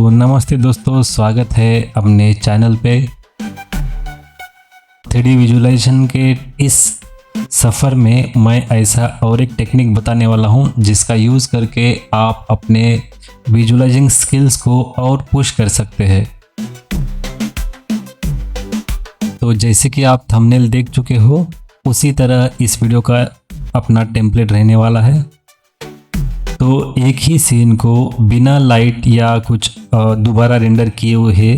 तो नमस्ते दोस्तों, स्वागत है अपने चैनल पे। 3D विजुअलाइजेशन के इस सफ़र में मैं ऐसा और एक टेक्निक बताने वाला हूं जिसका यूज़ करके आप अपने विजुअलाइजिंग स्किल्स को और पुश कर सकते हैं। तो जैसे कि आप थंबनेल देख चुके हो, उसी तरह इस वीडियो का अपना टेम्पलेट रहने वाला है। तो एक ही सीन को बिना लाइट या कुछ दोबारा रेंडर किए हुए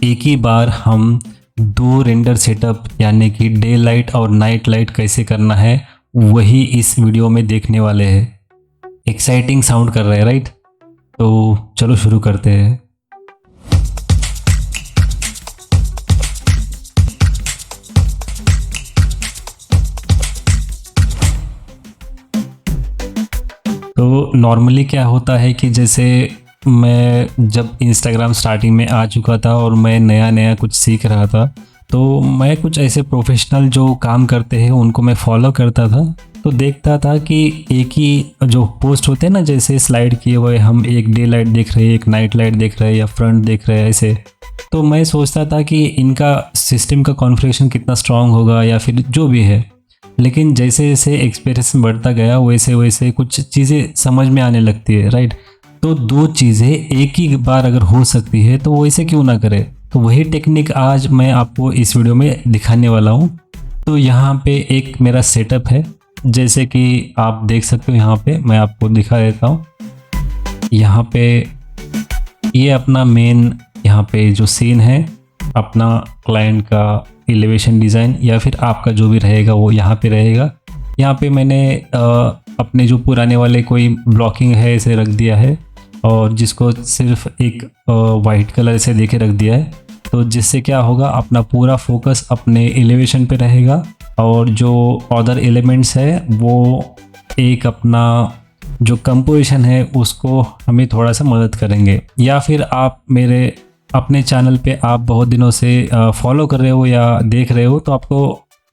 एक ही बार हम दो रेंडर सेटअप यानी कि डे लाइट और नाइट लाइट कैसे करना है वही इस वीडियो में देखने वाले हैं। एक्साइटिंग साउंड कर रहा है, राइट? तो चलो शुरू करते हैं। तो नॉर्मली क्या होता है कि जैसे मैं जब इंस्टाग्राम स्टार्टिंग में आ चुका था और मैं नया नया कुछ सीख रहा था, तो मैं कुछ ऐसे प्रोफेशनल जो काम करते हैं उनको मैं फॉलो करता था। तो देखता था कि एक ही जो पोस्ट होते हैं ना, जैसे स्लाइड किए हुए हम एक डे लाइट देख रहे हैं, एक नाइट लाइट देख रहे हैं या फ्रंट देख रहे हैं ऐसे। तो मैं सोचता था कि इनका सिस्टम का कॉन्फ़िगरेशन कितना स्ट्रांग होगा या फिर जो भी है। लेकिन जैसे जैसे एक्सपीरियंस बढ़ता गया वैसे वैसे कुछ चीज़ें समझ में आने लगती है, राइट? तो दो चीज़ें एक ही बार अगर हो सकती है तो वैसे क्यों ना करें। तो वही टेक्निक आज मैं आपको इस वीडियो में दिखाने वाला हूँ। तो यहाँ पे एक मेरा सेटअप है, जैसे कि आप देख सकते हो। यहाँ पे मैं आपको दिखा देता हूँ। यहाँ पे ये अपना मेन यहाँ पे जो सीन है, अपना क्लाइंट का एलिवेशन डिज़ाइन या फिर आपका जो भी रहेगा वो यहाँ पे रहेगा। यहाँ पे मैंने अपने जो पुराने वाले कोई ब्लॉकिंग है इसे रख दिया है और जिसको सिर्फ एक वाइट कलर से देके रख दिया है। तो जिससे क्या होगा, अपना पूरा फोकस अपने एलिवेशन पे रहेगा और जो अदर एलिमेंट्स है वो एक अपना जो कंपोजिशन है उसको हमें थोड़ा सा मदद करेंगे। या फिर आप मेरे अपने चैनल पे आप बहुत दिनों से फॉलो कर रहे हो या देख रहे हो तो आपको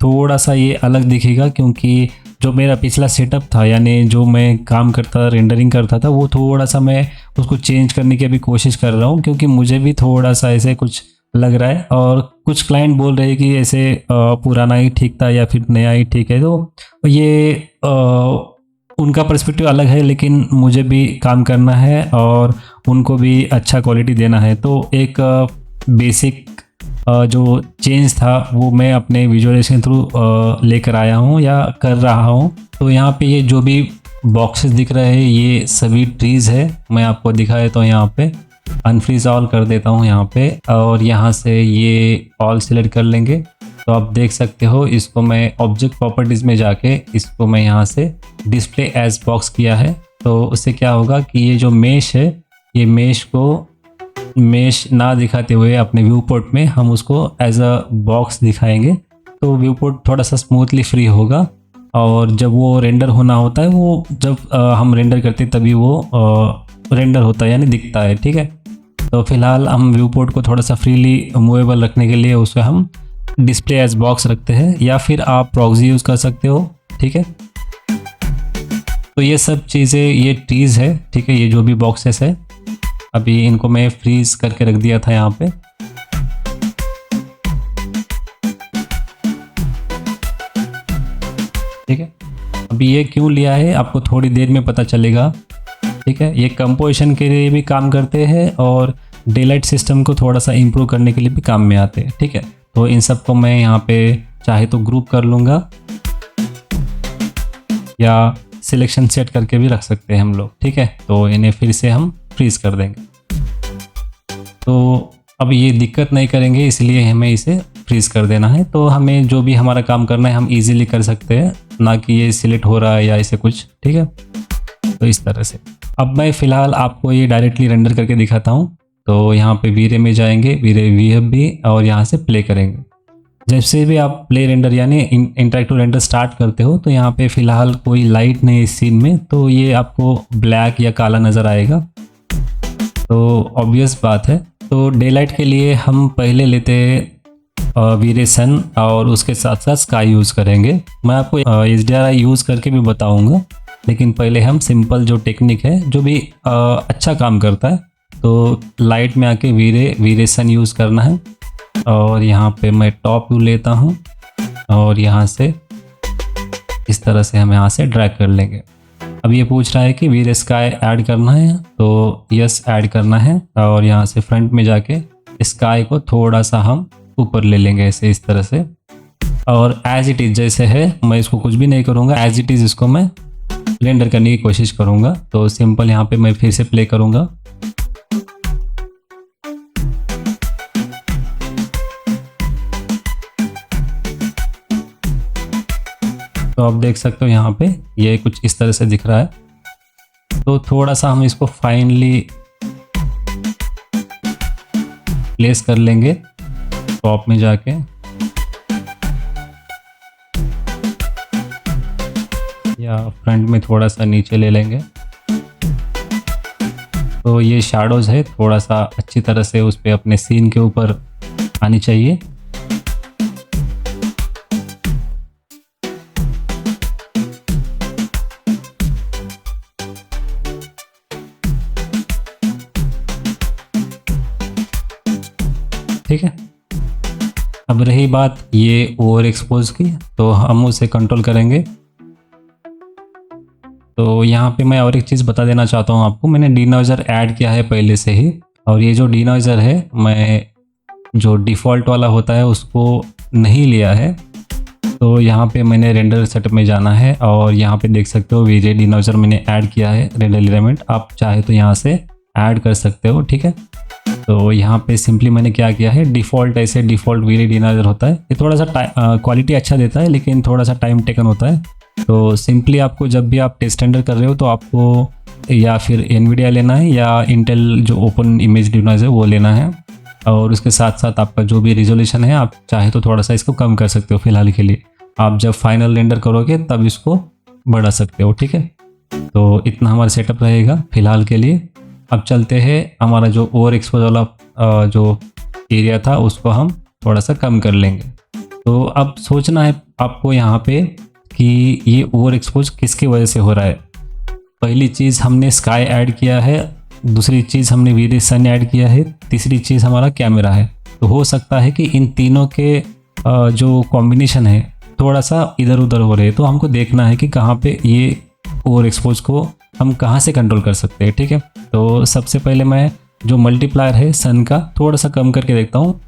थोड़ा सा ये अलग दिखेगा, क्योंकि जो मेरा पिछला सेटअप था यानी जो मैं काम करता रेंडरिंग करता था वो थोड़ा सा मैं उसको चेंज करने की अभी कोशिश कर रहा हूँ, क्योंकि मुझे भी थोड़ा सा ऐसे कुछ लग रहा है। और कुछ क्लाइंट बोल रहे हैं कि ऐसे पुराना ही ठीक था या फिर नया ही ठीक है। तो ये उनका पर्सपेक्टिव अलग है, लेकिन मुझे भी काम करना है और उनको भी अच्छा क्वालिटी देना है। तो एक बेसिक जो चेंज था वो मैं अपने विजुअलाइजेशन थ्रू लेकर आया हूँ या कर रहा हूँ। तो यहाँ पे ये जो भी बॉक्सेस दिख रहे हैं ये सभी ट्रीज़ है। मैं आपको दिखा देता हूँ। यहाँ पे अनफ्रीज ऑल कर देता हूँ यहाँ पे, और यहाँ से ये ऑल सिलेक्ट कर लेंगे। तो आप देख सकते हो, इसको मैं ऑब्जेक्ट प्रॉपर्टीज़ में जाके इसको मैं यहाँ से डिस्प्ले एज बॉक्स किया है। तो उससे क्या होगा कि ये जो मेश है, ये मेश को मेश ना दिखाते हुए अपने व्यू पोर्ट में हम उसको एज अ बॉक्स दिखाएंगे। तो व्यू पोर्ट थोड़ा सा स्मूथली फ्री होगा, और जब वो रेंडर होना होता है वो जब हम रेंडर करते हैं तभी वो रेंडर होता है यानी दिखता है, ठीक है? तो फिलहाल हम व्यू पोर्ट को थोड़ा सा फ्रीली मूवेबल रखने के लिए उसको हम डिस्प्ले एज बॉक्स रखते हैं, या फिर आप प्रॉक्सी यूज़ कर सकते हो, ठीक है? तो ये सब चीज़ें ये ट्रीज़ है, ठीक है? ये जो भी बॉक्सेस है अभी इनको मैं फ्रीज करके रख दिया था यहाँ पे। ठीक है, अभी ये क्यों लिया है आपको थोड़ी देर में पता चलेगा, ठीक है? ये कंपोजिशन के लिए भी काम करते हैं और डे लाइट सिस्टम को थोड़ा सा इम्प्रूव करने के लिए भी काम में आते हैं, ठीक है? तो इन सब को मैं यहाँ पे चाहे तो ग्रुप कर लूँगा या सिलेक्शन सेट करके भी रख सकते हैं हम लोग, ठीक है? तो इन्हें फिर से हम फ्रीज कर देंगे। तो अब ये दिक्कत नहीं करेंगे, इसलिए हमें इसे फ्रीज कर देना है। तो हमें जो भी हमारा काम करना है हम इजीली कर सकते हैं, ना कि ये सिलेक्ट हो रहा है या ऐसे कुछ, ठीक है? तो इस तरह से अब मैं फ़िलहाल आपको ये डायरेक्टली रेंडर करके दिखाता हूँ। तो यहाँ पे वीरे में जाएंगे, वीरे वीहब भी, और यहाँ से प्ले करेंगे। जैसे भी आप प्ले रेंडर यानी इंटरैक्टिव रेंडर स्टार्ट करते हो तो यहाँ पे फ़िलहाल कोई लाइट नहीं है इस सीन में, तो ये आपको ब्लैक या काला नज़र आएगा। तो ऑब्वियस बात है। तो डे लाइट के लिए हम पहले लेते हैं वीरे सन और उसके साथ साथ स्काई यूज़ करेंगे। मैं आपको HDRI यूज़ करके भी बताऊंगा, लेकिन पहले हम सिंपल जो टेक्निक है जो भी अच्छा काम करता है तो लाइट में आके वीरेशन यूज़ करना है और यहाँ पे मैं टॉप व्यू लेता हूँ और यहाँ से इस तरह से हम यहाँ से ड्रैग कर लेंगे। अब ये पूछ रहा है कि वीरे स्काई ऐड करना है, तो यस ऐड करना है और यहाँ से फ्रंट में जाके स्काई को थोड़ा सा हम ऊपर ले लेंगे ऐसे इस तरह से। और एज इट इज़ जैसे है मैं इसको कुछ भी नहीं करूँगा, एज इट इज़ इसको मैं रेंडर करने की कोशिश करूँगा। तो सिंपल यहाँ पे मैं फिर से प्ले करूँगा। तो आप देख सकते हो यहाँ पे ये कुछ इस तरह से दिख रहा है। तो थोड़ा सा हम इसको फाइनली प्लेस कर लेंगे टॉप में जाके। या फ्रंट में थोड़ा सा नीचे ले लेंगे। तो ये शैडोज है थोड़ा सा अच्छी तरह से उस पे अपने सीन के ऊपर आनी चाहिए। ठीक है, अब रही बात ये ओवर एक्सपोज की, तो हम उसे कंट्रोल करेंगे। तो यहाँ पे मैं और एक चीज़ बता देना चाहता हूँ आपको, मैंने डीनॉइजर ऐड किया है पहले से ही। और ये जो डीनॉइजर है मैं जो डिफ़ॉल्ट वाला होता है उसको नहीं लिया है। तो यहाँ पे मैंने रेंडर सेटअप में जाना है और यहाँ पे देख सकते हो वीरे डीनॉइजर मैंने ऐड किया है रेंडर एलिमेंट। आप चाहे तो यहाँ से ऐड कर सकते हो। ठीक है, तो यहाँ पे सिंपली मैंने क्या किया है, डिफ़ॉल्ट ऐसे डिफ़ॉल्ट वीरे डीनॉइजर होता है। ये थोड़ा सा क्वालिटी अच्छा देता है लेकिन थोड़ा सा टाइम टेकन होता है। तो सिंपली आपको जब भी आप टेस्ट रेंडर कर रहे हो तो आपको या फिर एनवीडिया लेना है या इंटेल जो ओपन इमेज डीनॉइजर वो लेना है। और उसके साथ साथ आपका जो भी रिजोल्यूशन है आप चाहे तो थोड़ा सा इसको कम कर सकते हो फिलहाल के लिए। आप जब फाइनल रेंडर करोगे तब इसको बढ़ा सकते हो। ठीक है, तो इतना हमारा सेटअप रहेगा फिलहाल के लिए। अब चलते हैं, हमारा जो ओवर एक्सपोज वाला जो एरिया था उसको हम थोड़ा सा कम कर लेंगे। तो अब सोचना है आपको यहाँ पे कि ये ओवर एक्सपोज किसकी वजह से हो रहा है। पहली चीज़ हमने स्काई ऐड किया है, दूसरी चीज़ हमने वीरे सन ऐड किया है, तीसरी चीज़ हमारा कैमरा है। तो हो सकता है कि इन तीनों के जो कॉम्बिनेशन है थोड़ा सा इधर उधर हो रहे हैं। तो हमको देखना है कि कहाँ पे ये ओवर एक्सपोज को हम कहाँ से कंट्रोल कर सकते हैं। ठीक है, तो सबसे पहले मैं जो मल्टीप्लायर है सन का थोड़ा सा कम करके देखता हूँ।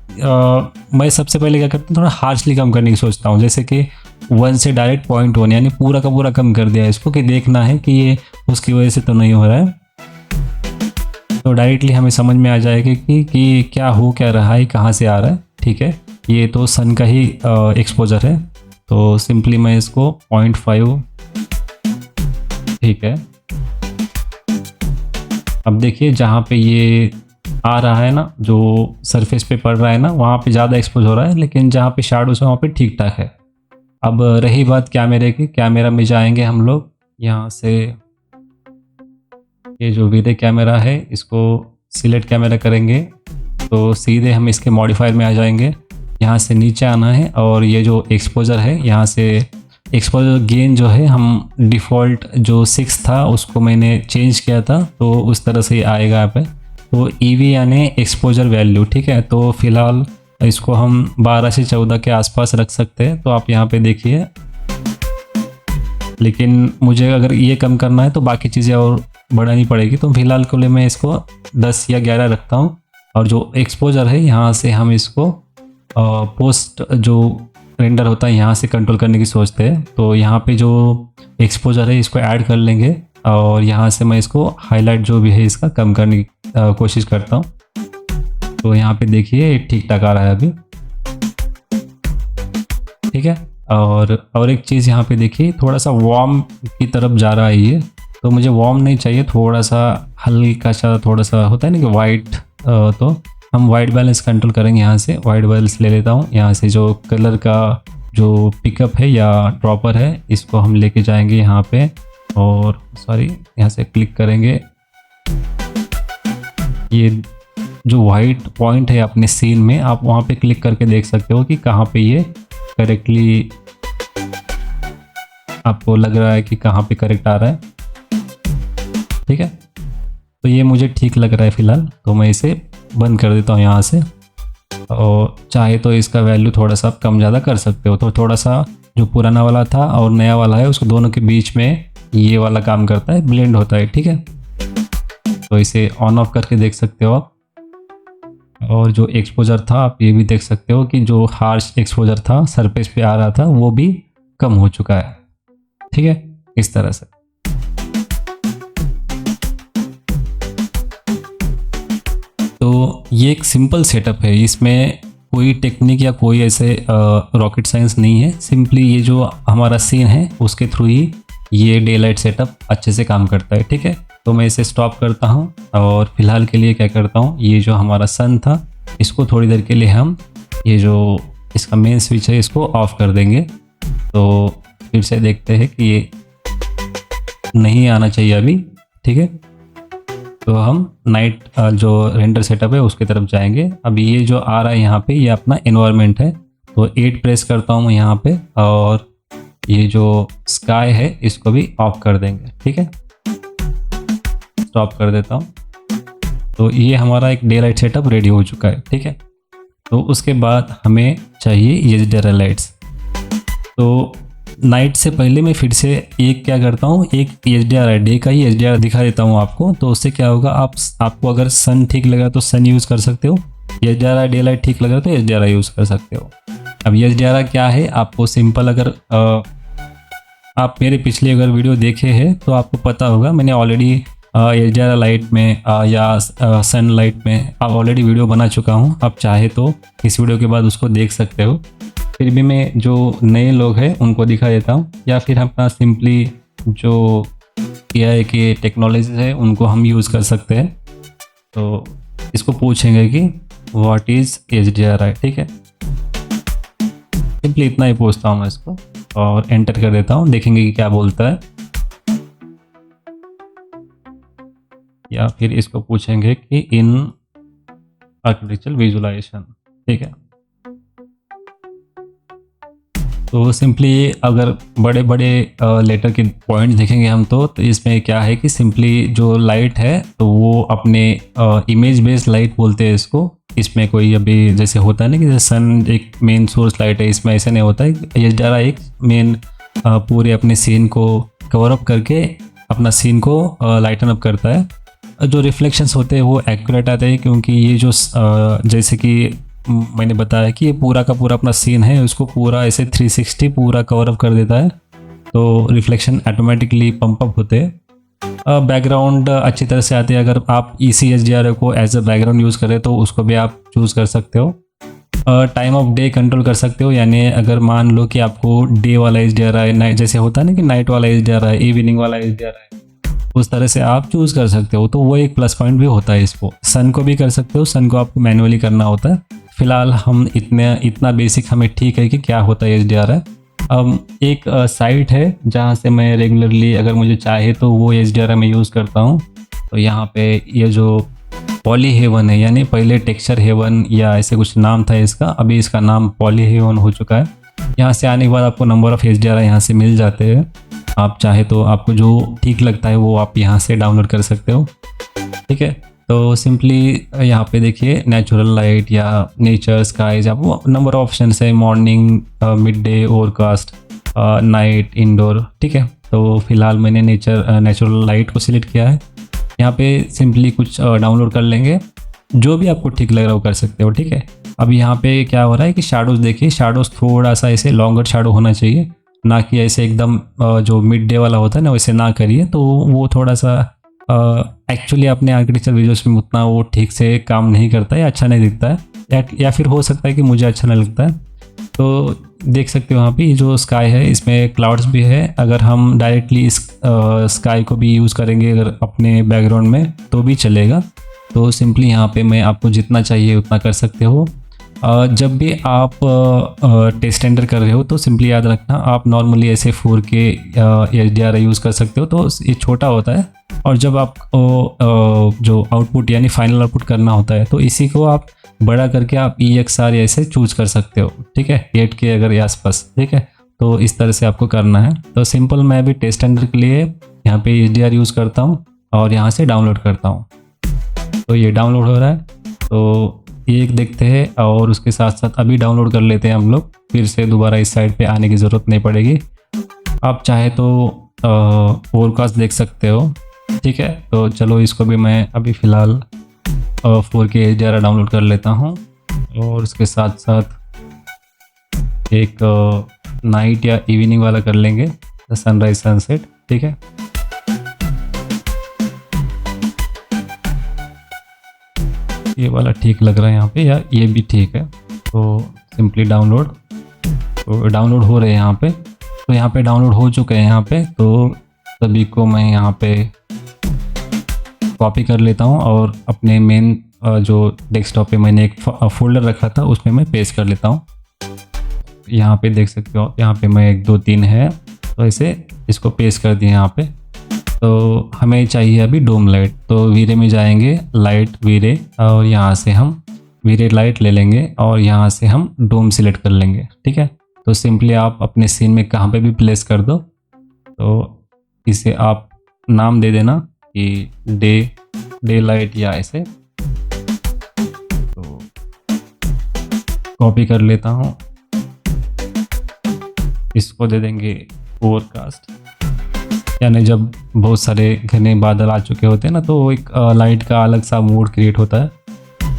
मैं सबसे पहले क्या करता हूँ, थोड़ा हार्शली कम करने की सोचता हूँ। जैसे कि 1 से डायरेक्ट 0.1 यानी पूरा का पूरा कम कर दिया इसको, कि देखना है कि ये उसकी वजह से तो नहीं हो रहा है। तो डायरेक्टली हमें समझ में आ जाएगा कि क्या हो क्या रहा है, कहाँ से आ रहा है। ठीक है, ये तो सन का ही एक्सपोजर है। तो सिंपली मैं इसको 0.5, ठीक है। अब देखिए जहाँ पे ये आ रहा है ना, जो सरफेस पे पड़ रहा है ना, वहाँ पे ज़्यादा एक्सपोज हो रहा है, लेकिन जहाँ पे शैडोज है वहाँ पे ठीक ठाक है। अब रही बात कैमरे की, कैमरा में जाएंगे हम लोग। यहाँ से ये जो वीरे कैमरा है इसको सिलेक्ट कैमरा करेंगे तो सीधे हम इसके मॉडिफायर में आ जाएंगे। यहाँ से नीचे आना है और ये जो एक्सपोजर है यहाँ से एक्सपोजर गेन जो है हम डिफ़ॉल्ट जो 6 था उसको मैंने चेंज किया था, तो उस तरह से आएगा यहाँ पे। तो ईवी यानी एक्सपोजर वैल्यू। ठीक है, तो फिलहाल इसको हम 12 से 14 के आसपास रख सकते हैं। तो आप यहाँ पे देखिए, लेकिन मुझे अगर ये कम करना है तो बाकी चीज़ें और बढ़ानी पड़ेगी। तो फिलहाल के लिए मैं इसको 10 या 11 रखता हूँ। और जो एक्सपोजर है यहाँ से हम इसको पोस्ट जो रेंडर होता है यहाँ से कंट्रोल करने की सोचते हैं। तो यहाँ पे जो एक्सपोजर है इसको ऐड कर लेंगे और यहाँ से मैं इसको हाईलाइट जो भी है इसका कम करने की कोशिश करता हूँ। तो यहाँ पे देखिए ठीक ठाक आ रहा है अभी। ठीक है, और एक चीज़ यहाँ पे देखिए, थोड़ा सा वार्म की तरफ जा रहा है ये। तो मुझे वार्म नहीं चाहिए, थोड़ा सा हल्का सा, थोड़ा सा होता है ना कि वाइट। तो हम वाइट बैलेंस कंट्रोल करेंगे। यहाँ से वाइट बैलेंस ले लेता हूँ। यहाँ से जो कलर का जो पिकअप है या ड्रॉपर है इसको हम लेके जाएंगे यहाँ पे, और सॉरी यहाँ से क्लिक करेंगे। ये जो वाइट पॉइंट है अपने सीन में, आप वहाँ पे क्लिक करके देख सकते हो कि कहाँ पे ये करेक्टली आपको लग रहा है कि कहाँ पे करेक्ट आ रहा है। ठीक है, तो ये मुझे ठीक लग रहा है फ़िलहाल, तो मैं इसे बंद कर देता हूँ यहाँ से। और चाहे तो इसका वैल्यू थोड़ा सा आप कम ज़्यादा कर सकते हो। तो थोड़ा सा जो पुराना वाला था और नया वाला है उसको दोनों के बीच में ये वाला काम करता है, ब्लेंड होता है, ठीक है। तो इसे ऑन ऑफ करके देख सकते हो आप। और जो एक्सपोजर था आप ये भी देख सकते हो कि जो हार्श एक्सपोजर था सरफेस पे आ रहा था वो भी कम हो चुका है, ठीक है, इस तरह से। तो ये एक सिंपल सेटअप है, इसमें कोई टेक्निक या कोई ऐसे रॉकेट साइंस नहीं है। सिंपली ये जो हमारा सीन है उसके थ्रू ही ये डे लाइट सेटअप अच्छे से काम करता है, ठीक है। तो मैं इसे स्टॉप करता हूँ और फिलहाल के लिए क्या करता हूँ, ये जो हमारा सन था इसको थोड़ी देर के लिए हम ये जो इसका मेन स्विच है इसको ऑफ कर देंगे। तो फिर से देखते हैं कि ये नहीं आना चाहिए अभी, ठीक है। तो हम नाइट जो रेंडर सेटअप है उसकी तरफ जाएंगे। अब ये जो आ रहा है यहाँ पे ये अपना एनवायरनमेंट है, तो 8 प्रेस करता हूँ मैं यहाँ पे और ये जो स्काई है इसको भी ऑफ कर देंगे, ठीक है। स्टॉप कर देता हूँ। तो ये हमारा एक डे लाइट सेटअप रेडी हो चुका है, ठीक है। तो उसके बाद हमें चाहिए HDRI लाइट्स। तो नाइट से पहले मैं फिर से एक क्या करता हूँ, एक HDRI डे का ही HDRI दिखा देता हूँ आपको। तो उससे क्या होगा, आपको अगर सन ठीक लगा तो सन यूज़ कर सकते हो, HDRI डे लाइट ठीक लगा तो HDRI यूज़ कर सकते हो। अब HDRI क्या है, आपको सिंपल अगर आप मेरे पिछले अगर वीडियो देखे हैं तो आपको पता होगा, मैंने ऑलरेडी HDRI लाइट में या सन लाइट में ऑलरेडी वीडियो बना चुका हूँ। आप चाहे तो इस वीडियो के बाद उसको देख सकते हो। फिर भी मैं जो नए लोग हैं उनको दिखा देता हूँ, या फिर अपना सिंपली जो AI के टेक्नोलॉजी है उनको हम यूज़ कर सकते हैं। तो इसको पूछेंगे कि व्हाट इज़ HDRI, ठीक है। सिंपली इतना ही पूछता हूँ मैं इसको और एंटर कर देता हूँ, देखेंगे कि क्या बोलता है। या फिर इसको पूछेंगे कि इन आर्किटेक्चरल विजुअलाइजेशन, ठीक है। तो सिंपली अगर बड़े बड़े लेटर के पॉइंट देखेंगे हम तो इसमें क्या है कि सिंपली जो लाइट है तो वो अपने इमेज बेस्ड लाइट बोलते हैं इसको। इसमें कोई अभी जैसे होता है ना कि जैसे सन एक मेन सोर्स लाइट है, इसमें ऐसे नहीं होता है। HDRI एक मेन पूरे अपने सीन को कवर अप करके अपना सीन को लाइटन अप करता है। जो रिफ्लेक्शंस होते हैं वो एक्यूरेट आते हैं, क्योंकि ये जो जैसे कि मैंने बताया कि ये पूरा का पूरा अपना सीन है उसको पूरा ऐसे 360 पूरा कवर अप कर देता है। तो रिफ्लेक्शन ऑटोमेटिकली पंप अप होते हैं। बैकग्राउंड अच्छी तरह से आते हैं। अगर आप इसी HDRI को एज अ बैकग्राउंड यूज़ करें तो उसको भी आप चूज़ कर सकते हो। टाइम ऑफ डे कंट्रोल कर सकते हो, यानी अगर मान लो कि आपको डे वाला HDRI नाइट जैसे होता है ना कि नाइट वाला HDRI, इवनिंग वाला HDRI, उस तरह से आप चूज़ कर सकते हो। तो वो एक प्लस पॉइंट भी होता है इसको। सन को भी कर सकते हो, सन को आपको मैनुअली करना होता है। फिलहाल हम इतना बेसिक हमें ठीक है कि क्या होता है HDRI। अब एक साइट है जहाँ से मैं रेगुलरली अगर मुझे चाहे तो वो HDRI में यूज़ करता हूँ। तो यहाँ पे ये जो पॉली हेवन है, यानी पहले टेक्सचर हेवन या ऐसे कुछ नाम था इसका, अभी इसका नाम पॉली हेवन हो चुका है। यहाँ से आने के बाद आपको नंबर ऑफ़ HDRI यहाँ से मिल जाते हैं। आप चाहे तो आपको जो ठीक लगता है वो आप यहाँ से डाउनलोड कर सकते हो, ठीक है। तो सिंपली यहाँ पे देखिए नेचुरल लाइट या नेचर स्काइज, आपको नंबर ऑफ ऑप्शन है, morning, mid day, overcast, night, indoor, ठीक है। तो फिलहाल मैंने नेचुरल लाइट को सिलेक्ट किया है। यहाँ पे सिंपली कुछ डाउनलोड कर लेंगे, जो भी आपको ठीक लग रहा है वो कर सकते हो, ठीक है। अब यहाँ पे क्या हो रहा है कि शैडोज़ देखिए, शैडोज़ थोड़ा सा ऐसे लॉन्गर शैडो होना चाहिए, ना कि ऐसे एकदम जो मिड डे वाला होता है ना वैसे ना करिए। तो वो थोड़ा सा एक्चुअली अपने आर्किटेक्चर वीडियोस में उतना वो ठीक से काम नहीं करता है, अच्छा नहीं दिखता है, या फिर हो सकता है कि मुझे अच्छा नहीं लगता है। तो देख सकते हो वहाँ पे जो स्काई है इसमें क्लाउड्स भी है। अगर हम डायरेक्टली इस स्काई को भी यूज़ करेंगे अगर अपने बैकग्राउंड में तो भी चलेगा। तो सिंपली यहाँ पे मैं आपको जितना चाहिए उतना कर सकते हो। जब भी आप टेस्ट रेंडर कर रहे हो तो सिंपली याद रखना, आप नॉर्मली ऐसे 4K HDRI यूज़ कर सकते हो, तो ये छोटा होता है। और जब आप जो आउटपुट यानी फाइनल आउटपुट करना होता है तो इसी को आप बड़ा करके आप EXR ऐसे चूज कर सकते हो, ठीक है, 8K अगर ये आसपास, ठीक है। तो इस तरह से आपको करना है। तो सिंपल मैं भी टेस्ट रेंडर के लिए यहाँ पे HDR यूज़ करता हूँ। और यहाँ से डाउनलोड करता हूँ। तो ये डाउनलोड हो रहा है, तो ये एक देखते हैं और उसके साथ साथ अभी डाउनलोड कर लेते हैं हम लोग। फिर से दोबारा इस साइड पे आने की ज़रूरत नहीं पड़ेगी। आप चाहे तो फोरकास्ट देख सकते हो, ठीक है। तो चलो इसको भी मैं अभी फ़िलहाल 4K HDR डाउनलोड कर लेता हूँ और उसके साथ साथ एक नाइट या इवनिंग वाला कर लेंगे, सनराइज सनसेट, ठीक है। ये वाला ठीक लग रहा है यहाँ पे, या ये भी ठीक है। तो सिंपली डाउनलोड, तो डाउनलोड हो रहे हैं यहाँ पे। तो यहाँ पे डाउनलोड हो चुके हैं यहाँ पे। तो सभी को मैं यहाँ पे कॉपी कर लेता हूँ और अपने मेन जो डेस्कटॉप पे मैंने एक फोल्डर रखा था उसमें मैं पेस्ट कर लेता हूँ। यहाँ पे देख सकते हो, यहाँ पे मैं 1 2 3 है, तो ऐसे इसको पेस्ट कर दिया यहाँ पे। तो हमें चाहिए अभी डोम लाइट। तो वीरे में जाएंगे, लाइट वीरे, और यहाँ से हम वीरे लाइट ले लेंगे और यहाँ से हम डोम सिलेक्ट कर लेंगे, ठीक है। तो सिंपली आप अपने सीन में कहाँ पे भी प्लेस कर दो। तो इसे आप नाम दे देना कि डे लाइट या ऐसे। तो कॉपी कर लेता हूँ, इसको दे देंगे ओवरकास्ट। यानी जब बहुत सारे घने बादल आ चुके होते हैं ना, तो एक लाइट का अलग सा मूड क्रिएट होता है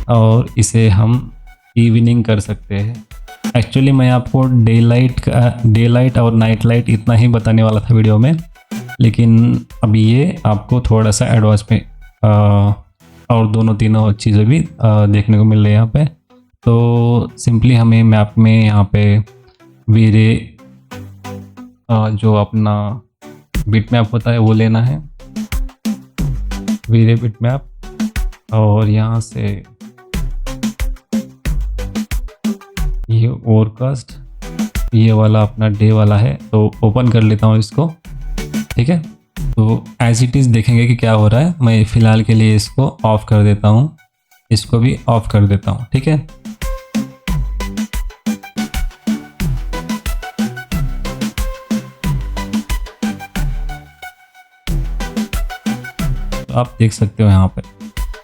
और इसे हम इवनिंग कर सकते हैं। एक्चुअली मैं आपको डे लाइट और नाइट लाइट इतना ही बताने वाला था वीडियो में, लेकिन अभी ये आपको थोड़ा सा एडवांस में और दोनों तीनों चीज़ें भी देखने को मिल रही है यहाँ पे। तो सिंपली हमें मैप में यहाँ पे वीरे जो अपना बिट मैप होता है वो लेना है, वीरे बिट मैप। और यहाँ से ये ओवरकास्ट, ये वाला अपना डे वाला है, तो ओपन कर लेता हूँ इसको, ठीक है। तो एज इट इज़ देखेंगे कि क्या हो रहा है। मैं फ़िलहाल के लिए इसको ऑफ़ कर देता हूँ, इसको भी ऑफ़ कर देता हूँ, ठीक है। आप देख सकते हो यहाँ पे।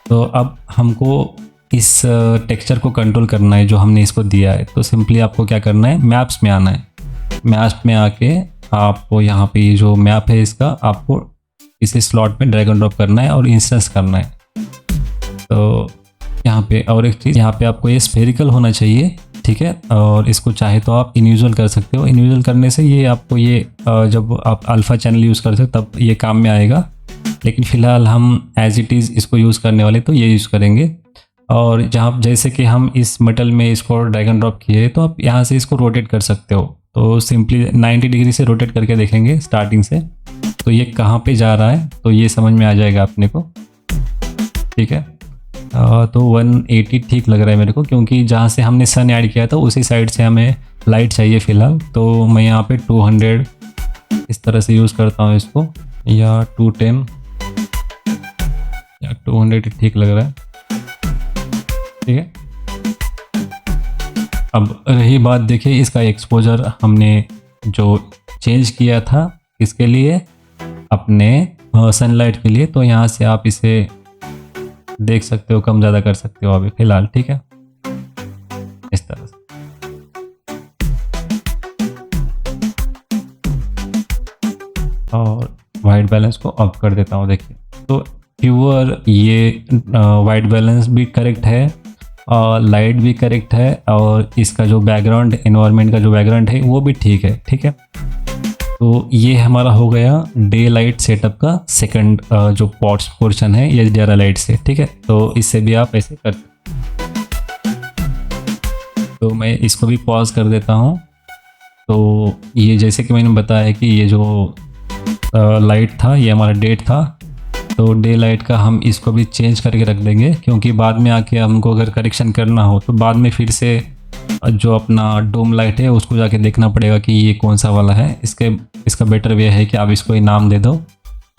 तो अब हमको इस टेक्सचर को कंट्रोल करना है जो हमने इसको दिया है। तो सिंपली आपको क्या करना है, मैप्स में आना है। मैप्स में आके आपको यहाँ पे ये जो मैप है इसका आपको इसे स्लॉट में ड्रैग एंड ड्रॉप करना है और इंस्टेंस करना है। तो यहाँ पे और एक चीज़, यहाँ पे आपको ये स्फेरिकल होना चाहिए, ठीक है। और इसको चाहे तो आप इनविजुअल कर सकते हो। इनविजुअल करने से ये आपको ये जब आप अल्फ़ा चैनल यूज़ कर सकते तब ये काम में आएगा, लेकिन फ़िलहाल हम एज इट इज़ इसको यूज़ करने वाले तो ये यूज़ करेंगे। और जहाँ जैसे कि हम इस मेटल में इसको ड्रैग एंड ड्रॉप किए, तो आप यहाँ से इसको रोटेट कर सकते हो। तो सिंपली 90 डिग्री से रोटेट करके देखेंगे स्टार्टिंग से, तो ये कहाँ पे जा रहा है तो ये समझ में आ जाएगा अपने को, ठीक है। तो 180 ठीक लग रहा है मेरे को, क्योंकि जहाँ से हमने सन ऐड किया था उसी साइड से हमें लाइट चाहिए फ़िलहाल। तो मैं यहाँ पे 200 इस तरह से यूज़ करता हूँ इसको, या 210 या 200 ठीक लग रहा है, ठीक है। अब रही बात, देखिए इसका एक्सपोजर हमने जो चेंज किया था इसके लिए, अपने सनलाइट के लिए। तो यहाँ से आप इसे देख सकते हो, कम ज़्यादा कर सकते हो अभी फ़िलहाल, ठीक है, इस तरह से। और वाइट बैलेंस को ऑफ कर देता हूँ। देखिए तो प्योर ये वाइट बैलेंस भी करेक्ट है और लाइट भी करेक्ट है, और इसका जो बैकग्राउंड एनवायरनमेंट का जो बैकग्राउंड है वो भी ठीक है, ठीक है। तो ये हमारा हो गया डे लाइट सेटअप का सेकंड जो पोर्शन है ये HDR लाइट से, ठीक है। तो इससे भी आप ऐसे कर सकते हैं। तो मैं इसको भी पॉज कर देता हूँ। तो ये जैसे कि मैंने बताया कि ये जो लाइट था ये हमारा डेट था, तो डे लाइट का हम इसको भी चेंज करके रख देंगे, क्योंकि बाद में आके हमको अगर करेक्शन करना हो तो बाद में फिर से जो अपना डोम लाइट है उसको जाके देखना पड़ेगा कि ये कौन सा वाला है। इसका बेटर वे है कि आप इसको ही नाम दे दो।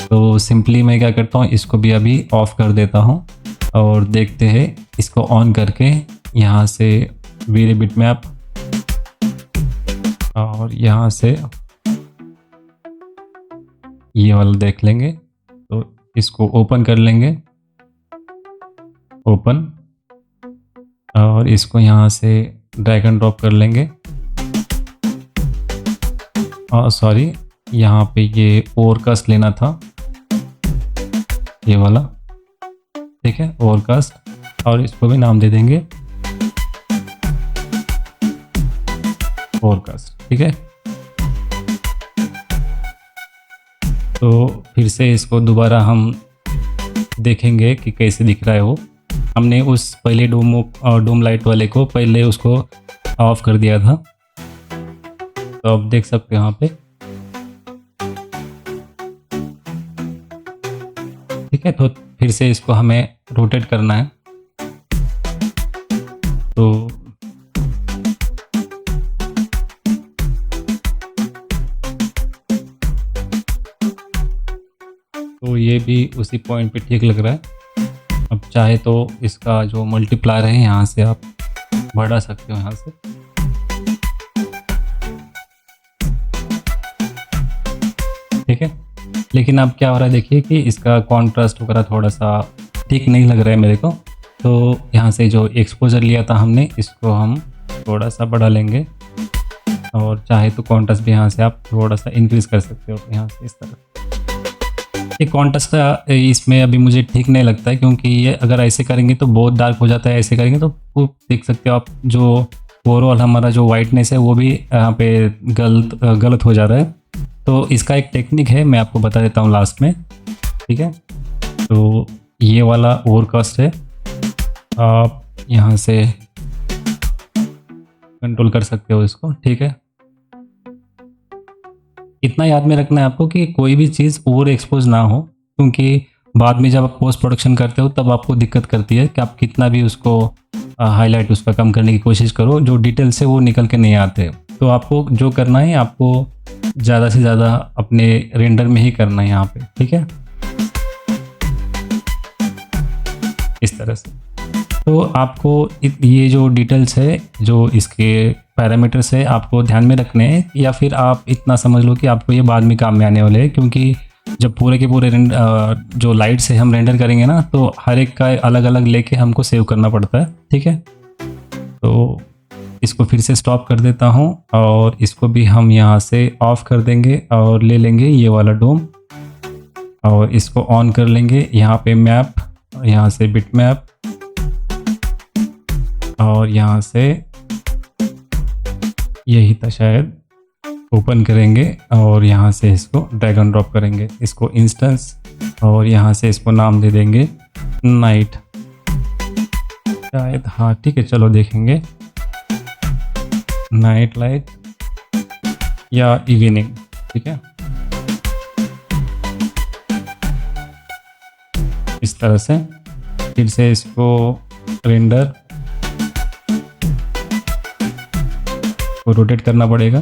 तो सिंपली मैं क्या करता हूँ, इसको भी अभी ऑफ़ कर देता हूँ और देखते हैं इसको ऑन करके यहाँ से वीरे बिट मैप, और यहाँ से ये वाला देख लेंगे। तो इसको ओपन कर लेंगे, ओपन, और इसको यहाँ से ड्रैग एंड ड्रॉप कर लेंगे। और सॉरी, यहाँ पे ये ओवरकास्ट लेना था, ये वाला, ठीक है, ओवरकास्ट, और इसको भी नाम दे देंगे ओवरकास्ट, ठीक है। तो फिर से इसको दोबारा हम देखेंगे कि कैसे दिख रहा है वो। हमने उस पहले डूम लाइट वाले को पहले उसको ऑफ कर दिया था, तो आप देख सकते हो यहाँ पे, ठीक है। तो फिर से इसको हमें रोटेट करना है, तो ये भी उसी पॉइंट पे ठीक लग रहा है। अब चाहे तो इसका जो मल्टीप्लायर है यहाँ से आप बढ़ा सकते हो, यहाँ से, ठीक है। लेकिन अब क्या हो रहा है देखिए कि इसका कॉन्ट्रास्ट वगैरह थोड़ा सा ठीक नहीं लग रहा है मेरे को। तो यहाँ से जो एक्सपोजर लिया था हमने, इसको हम थोड़ा सा बढ़ा लेंगे, और चाहे तो कॉन्ट्रास्ट भी यहाँ से आप थोड़ा सा इंक्रीज़ कर सकते हो, यहाँ से इस तरह। ये कॉन्ट्रास्ट का इसमें अभी मुझे ठीक नहीं लगता है, क्योंकि ये अगर ऐसे करेंगे तो बहुत डार्क हो जाता है, ऐसे करेंगे तो वो देख सकते हो आप, जो ओवरऑल हमारा जो वाइटनेस है वो भी यहाँ पे गलत हो जा रहा है। तो इसका एक टेक्निक है, मैं आपको बता देता हूँ लास्ट में, ठीक है। तो ये वाला ओवरकास्ट है, आप यहाँ से कंट्रोल कर सकते हो इसको, ठीक है। इतना याद में रखना है आपको कि कोई भी चीज़ ओवर एक्सपोज ना हो, क्योंकि बाद में जब आप पोस्ट प्रोडक्शन करते हो तब आपको दिक्कत करती है कि आप कितना भी उसको हाईलाइट उसका कम करने की कोशिश करो, जो डिटेल्स है वो निकल के नहीं आते। तो आपको जो करना है, आपको ज़्यादा से ज़्यादा अपने रेंडर में ही करना है यहाँ पे, ठीक है, इस तरह से। तो आपको ये जो डिटेल्स है, जो इसके पैरामीटर्स है, आपको ध्यान में रखने हैं, या फिर आप इतना समझ लो कि आपको ये बाद में काम में आने वाले हैं, क्योंकि जब पूरे के पूरे जो लाइट्स है हम रेंडर करेंगे ना, तो हर एक का अलग अलग लेके हमको सेव करना पड़ता है, ठीक है। तो इसको फिर से स्टॉप कर देता हूँ, और इसको भी हम यहाँ से ऑफ कर देंगे, और ले लेंगे ये वाला डोम, और इसको ऑन कर लेंगे। यहाँ पे मैप, यहाँ से बिट मैप, और यहाँ से यही था शायद, ओपन करेंगे, और यहाँ से इसको ड्रैग एंड ड्रॉप करेंगे, इसको इंस्टेंस, और यहाँ से इसको नाम दे देंगे नाइट शायद, हाँ ठीक है, चलो देखेंगे, नाइट लाइट या इवनिंग, ठीक है, इस तरह से। फिर से इसको रेंडर को रोटेट करना पड़ेगा।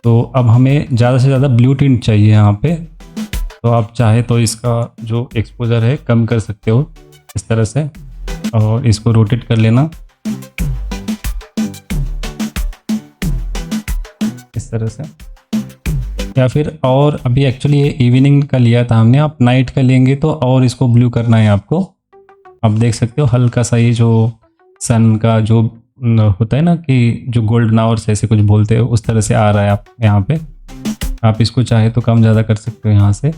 तो अब हमें ज़्यादा से ज़्यादा ब्लू टिंट चाहिए यहाँ पे, तो आप चाहे तो इसका जो एक्सपोजर है कम कर सकते हो इस तरह से, और इसको रोटेट कर लेना इस तरह से। या फिर और अभी एक्चुअली ये इवनिंग का लिया था हमने, आप नाइट का लेंगे तो और इसको ब्लू करना है आपको। आप देख सकते हो हल्का सा ये जो सन का जो होता है ना, कि जो गोल्डन आवर्स ऐसे कुछ बोलते हो, उस तरह से आ रहा है आप यहाँ पे। आप इसको चाहे तो कम ज़्यादा कर सकते हो यहाँ से,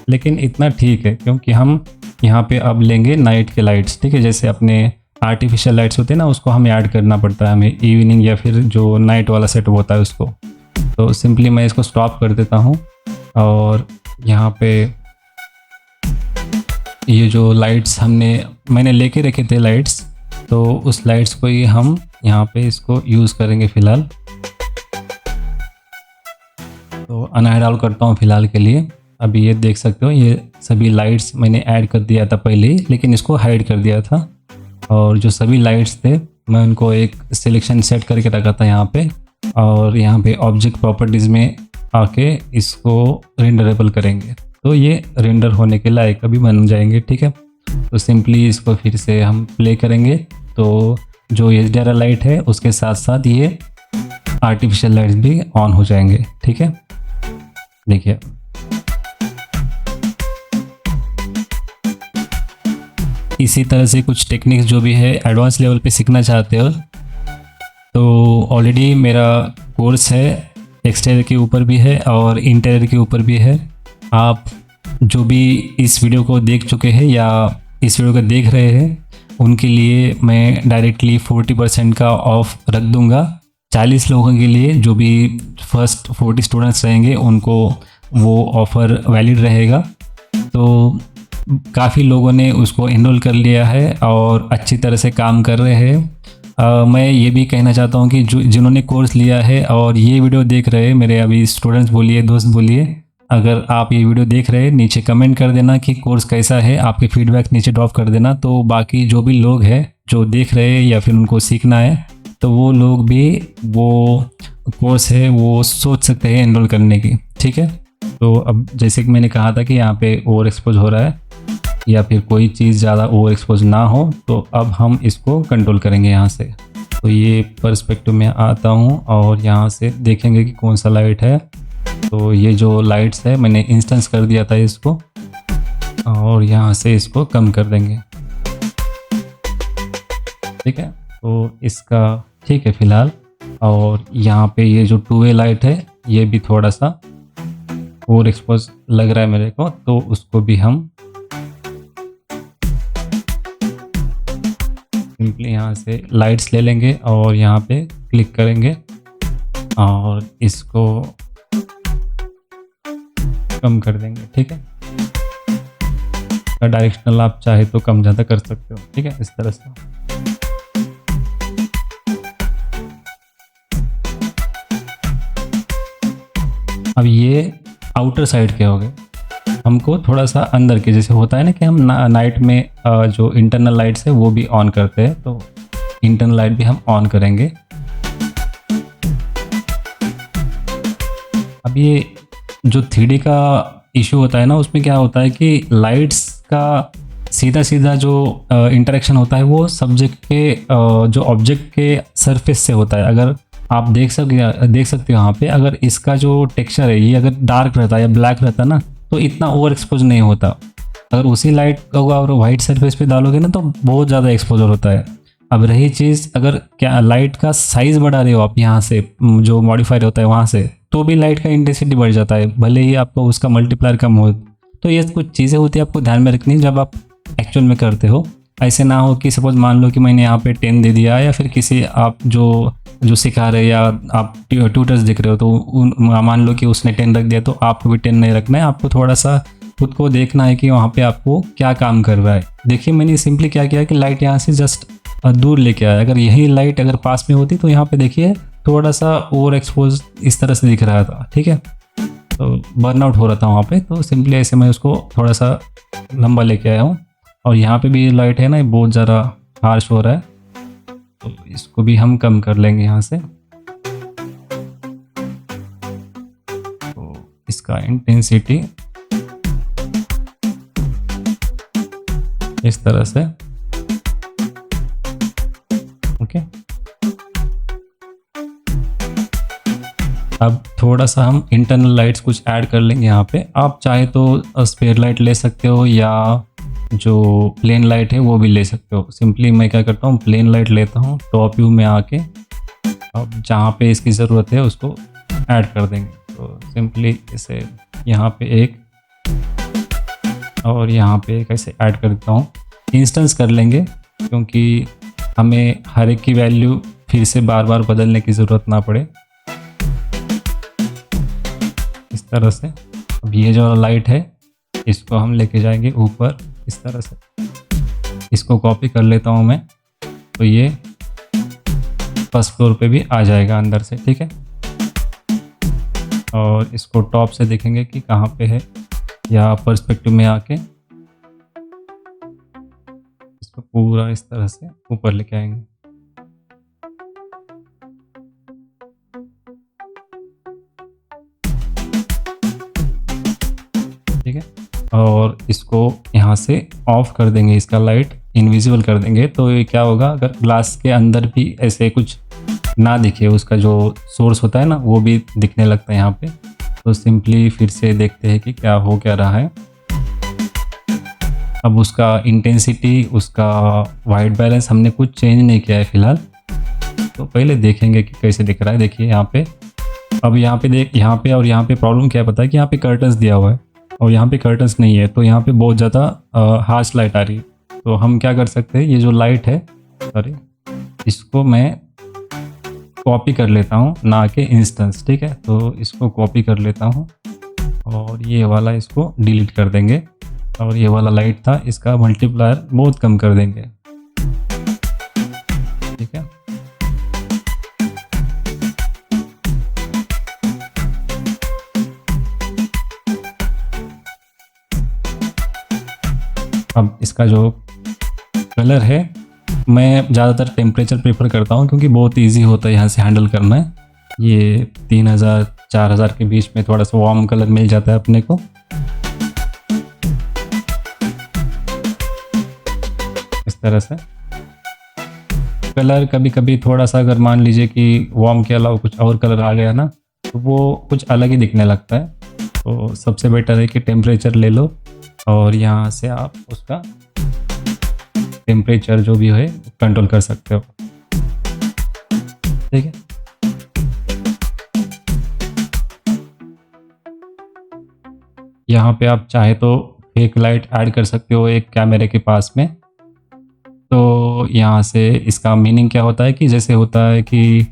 लेकिन इतना ठीक है, क्योंकि हम यहाँ पे अब लेंगे नाइट के लाइट्स, ठीक है। जैसे अपने आर्टिफिशियल लाइट्स होते हैं ना, उसको हमें ऐड करना पड़ता है हमें इवनिंग या फिर जो नाइट वाला सेटअप होता है उसको। तो सिंपली मैं इसको स्टॉप कर देता हूँ, और यहाँ पे ये जो लाइट्स मैंने लेके रखे थे लाइट्स, तो उस लाइट्स को ही हम यहाँ पे इसको यूज़ करेंगे फ़िलहाल। तो अनहाइड आउट करता हूँ फ़िलहाल के लिए। अभी ये देख सकते हो, ये सभी लाइट्स मैंने ऐड कर दिया था पहले ही, लेकिन इसको हाइड कर दिया था। और जो सभी लाइट्स थे मैं उनको एक सिलेक्शन सेट करके रखा था यहाँ पे, और यहाँ पे ऑब्जेक्ट प्रॉपर्टीज़ में आके इसको रेंडरेबल करेंगे, तो ये रेंडर होने के लायक अभी बन जाएंगे, ठीक है। तो सिंपली इसको फिर से हम प्ले करेंगे, तो जो HDR लाइट है उसके साथ साथ ये आर्टिफिशियल लाइट्स भी ऑन हो जाएंगे, ठीक है। देखिए इसी तरह से कुछ टेक्निक्स जो भी है एडवांस लेवल पे सीखना चाहते हो तो ऑलरेडी मेरा कोर्स है, एक्सटीरियर के ऊपर भी है और इंटीरियर के ऊपर भी है। आप जो भी इस वीडियो को देख चुके हैं या इस वीडियो को देख रहे हैं उनके लिए मैं डायरेक्टली 40% का ऑफ रख दूंगा। 40 लोगों के लिए जो भी फर्स्ट 40 स्टूडेंट्स रहेंगे उनको वो ऑफ़र वैलिड रहेगा। तो काफ़ी लोगों ने उसको इनरोल कर लिया है और अच्छी तरह से काम कर रहे हैं। मैं ये भी कहना चाहता हूँ कि जिन्होंने कोर्स लिया है और ये वीडियो देख रहे हैं, मेरे अभी स्टूडेंट्स बोलिए, दोस्त बोलिए, अगर आप ये वीडियो देख रहे हैं नीचे कमेंट कर देना कि कोर्स कैसा है, आपके फीडबैक नीचे ड्रॉप कर देना। तो बाकी जो भी लोग हैं जो देख रहे हैं या फिर उनको सीखना है तो वो लोग भी वो कोर्स है वो सोच सकते हैं एनरोल करने की, ठीक है। तो अब जैसे कि मैंने कहा था कि यहाँ पे ओवर एक्सपोज हो रहा है या फिर कोई चीज़ ज़्यादा ओवर एक्सपोज ना हो, तो अब हम इसको कंट्रोल करेंगे यहाँ से। तो ये पर्सपेक्टिव में आता हूँ और यहाँ से देखेंगे कि कौन सा लाइट है। तो ये जो लाइट्स है मैंने इंस्टेंस कर दिया था इसको और यहाँ से इसको कम कर देंगे, ठीक है। तो इसका ठीक है फ़िलहाल। और यहाँ पे ये जो 2 वे लाइट है ये भी थोड़ा सा ओवर एक्सपोज लग रहा है मेरे को, तो उसको भी हम सिंपली यहाँ से लाइट्स ले लेंगे और यहाँ पे क्लिक करेंगे और इसको कम कर देंगे, ठीक है। डायरेक्शनल आप चाहे तो कम ज़्यादा कर सकते हो, ठीक है, इस तरह से। अब ये आउटर साइड के हो गए। हमको थोड़ा सा अंदर के, जैसे होता है ना कि हम नाइट में जो इंटरनल लाइट्स है वो भी ऑन करते हैं, तो इंटरनल लाइट भी हम ऑन करेंगे। अब ये जो 3D का इशू होता है ना, उसमें क्या होता है कि लाइट्स का सीधा सीधा जो इंटरेक्शन होता है वो सब्जेक्ट के जो ऑब्जेक्ट के सरफेस से होता है। अगर आप देख सकते हो यहाँ पे, अगर इसका जो टेक्सचर है ये अगर डार्क रहता है या ब्लैक रहता है ना तो इतना ओवर एक्सपोज नहीं होता। अगर उसी लाइट को और वाइट सरफेस पे डालोगे ना तो बहुत ज़्यादा एक्सपोजर होता है। अब रही चीज़, अगर क्या लाइट का साइज़ बढ़ा रहे हो आप यहाँ से, जो मॉडिफायर होता है वहाँ से, तो भी लाइट का इंटेंसिटी बढ़ जाता है, भले ही आपका उसका मल्टीप्लायर कम हो। तो ये कुछ चीज़ें होती है आपको ध्यान में रखनी जब आप एक्चुअल में करते हो। ऐसे ना हो कि सपोज मान लो कि मैंने यहाँ पे 10 दे दिया या फिर किसी आप जो सिखा रहे या आप ट्यूटर्स दिख रहे हो तो मान लो कि उसने 10 रख दिया तो आपको भी 10 नहीं रखना है। आपको थोड़ा सा खुद को देखना है कि वहाँ पे आपको क्या काम कर रहा है। देखिए मैंने सिंपली क्या किया कि लाइट यहाँ से जस्ट दूर लेके आया। अगर यही लाइट अगर पास में होती तो यहाँ पे देखिए थोड़ा सा ओवर एक्सपोज इस तरह से दिख रहा था, ठीक है, तो बर्नआउट हो रहा था वहाँ पे। तो सिंपली ऐसे मैं उसको थोड़ा सा लंबा लेके आया हूँ। और यहाँ पे भी लाइट है ना, ये बहुत ज़्यादा हार्श हो रहा है, तो इसको भी हम कम कर लेंगे यहाँ से। तो इसका इंटेंसिटी इस तरह से, ओके। अब थोड़ा सा हम इंटरनल लाइट्स कुछ ऐड कर लेंगे यहाँ पे। आप चाहे तो स्पेयर लाइट ले सकते हो या जो प्लेन लाइट है वो भी ले सकते हो। सिंपली मैं क्या करता हूँ, प्लेन लाइट लेता हूँ, टॉप व्यू में आके अब जहाँ पे इसकी ज़रूरत है उसको ऐड कर देंगे। तो सिंपली इसे यहाँ पे एक और यहाँ पे एक ऐसे ऐड कर देता हूँ। इंस्टेंस कर लेंगे क्योंकि हमें हर एक की वैल्यू फिर से बार बार बदलने की ज़रूरत ना पड़े, इस तरह से। अब ये जो लाइट है इसको हम लेके जाएंगे ऊपर इस तरह से। इसको कॉपी कर लेता हूँ मैं, तो ये फर्स्ट फ्लोर पे भी आ जाएगा अंदर से, ठीक है। और इसको टॉप से देखेंगे कि कहाँ पे है, या पर्सपेक्टिव में आके इसको पूरा इस तरह से ऊपर लेके आएंगे। ठीक है, और इसको यहाँ से ऑफ कर देंगे, इसका लाइट इनविजिबल कर देंगे। तो ये क्या होगा, अगर ग्लास के अंदर भी ऐसे कुछ ना दिखे, उसका जो सोर्स होता है ना वो भी दिखने लगता है यहाँ पे। तो सिंपली फिर से देखते हैं कि क्या हो क्या रहा है। अब उसका इंटेंसिटी, उसका वाइट बैलेंस हमने कुछ चेंज नहीं किया है फ़िलहाल। तो पहले देखेंगे कि कैसे दिख रहा है। देखिए यहाँ पे, अब यहाँ पे देख, यहाँ पे और यहाँ पे प्रॉब्लम क्या है पता है कि यहाँ पे कर्टन्स दिया हुआ है और यहाँ पे कर्टन्स नहीं है, तो यहाँ पे बहुत ज़्यादा हार्श लाइट आ रही है। तो हम क्या कर सकते हैं, ये जो लाइट है, सॉरी, इसको मैं कॉपी कर लेता हूँ, ना कि इंस्टेंस, ठीक है। तो इसको कॉपी कर लेता हूँ और ये वाला इसको डिलीट कर देंगे और ये वाला लाइट था, इसका मल्टीप्लायर बहुत कम कर देंगे, ठीक है। अब इसका जो कलर है, मैं ज़्यादातर टेम्परेचर प्रेफर करता हूँ क्योंकि बहुत इजी होता है यहाँ से हैंडल करना है। ये 3000-4000 के बीच में थोड़ा सा वार्म कलर मिल जाता है अपने को, इस तरह से। कलर कभी कभी थोड़ा सा, अगर मान लीजिए कि वार्म के अलावा कुछ और कलर आ गया ना, तो वो कुछ अलग ही दिखने लगता है। तो सबसे बेटर है कि टेम्परेचर ले लो और यहाँ से आप उसका टेम्परेचर जो भी है कंट्रोल कर सकते हो, ठीक है। यहाँ पे आप चाहे तो एक लाइट ऐड कर सकते हो एक कैमरे के पास में। तो यहाँ से इसका मीनिंग क्या होता है कि जैसे होता है कि